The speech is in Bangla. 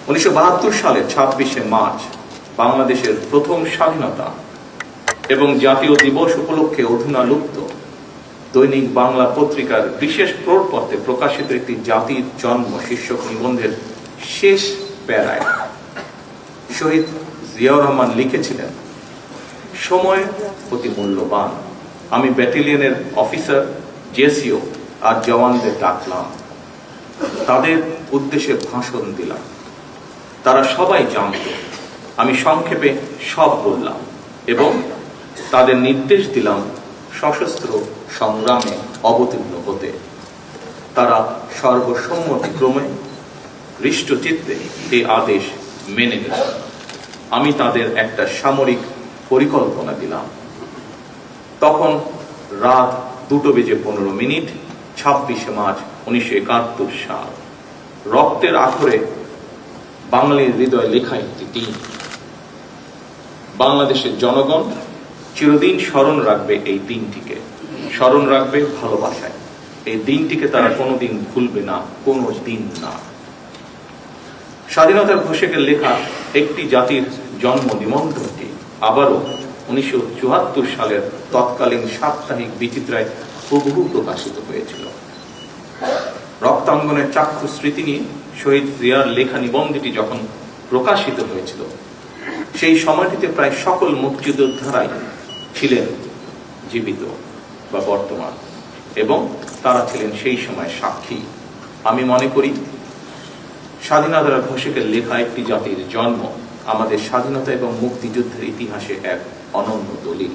1972 সালের 26শে মার্চ বাংলাদেশের প্রথম স্বাধীনতা এবং জাতীয় দিবস উপলক্ষে অধুনালুপ্ত দৈনিক বাংলা পত্রিকার বিশেষ প্রোটপত্রে প্রকাশিত একটি জাতির জন্ম শীর্ষক নিবন্ধের শেষ প্যারায় শহীদ জিয়াউর রহমান লিখেছিলেন, সময় অতি মূল্যবান। আমি ব্যাটালিয়নের অফিসার, জেসিও আর জওয়ানদের ডাকলাম, তাদের উদ্দেশ্যে ভাষণ দিলাম। তারা সবাই জানত, আমি সংক্ষেপে সব বললাম এবং তাদের নির্দেশ দিলাম সশস্ত্র সংগ্রামে অবতীর্ণ হতে। তারা সর্বসম্মতিক্রমে হৃষ্টচিত্তে এই আদেশ মেনে নিল। আমি তাদের একটা সামরিক পরিকল্পনা দিলাম। তখন রাত 2:15, 26শে মার্চ 1971 সাল। রক্তের আখরে বাঙালির হৃদয় লেখা একটি দিন। বাংলাদেশের জনগণ চিরদিন স্মরণ রাখবে এই দিনটিকে, স্মরণ রাখবে ভালোবাসায়। এই দিনটিকে তারা কোনোদিন ভুলবে না, কোনো দিন না। স্বাধীনতার ঘোষকের লেখা একটি জাতির জন্ম নিবন্ধটি আবারও 1974 সালের তৎকালীন সাপ্তাহিক বিচিত্রায় হুবহু প্রকাশিত হয়েছিল। রক্তাঙ্গনের চাক্ষু স্মৃতি নিয়ে শহীদ জিয়ার লেখা নিবন্ধটি যখন প্রকাশিত হয়েছিল, সেই সময়টিতে প্রায় সকল মুক্তিযোদ্ধারাই ছিলেন জীবিত বা বর্তমান, এবং তারা ছিলেন সেই সময় সাক্ষী। আমি মনে করি স্বাধীনতার ঘোষকের লেখা একটি জাতির জন্ম আমাদের স্বাধীনতা এবং মুক্তিযুদ্ধের ইতিহাসে এক অনন্য দলিল।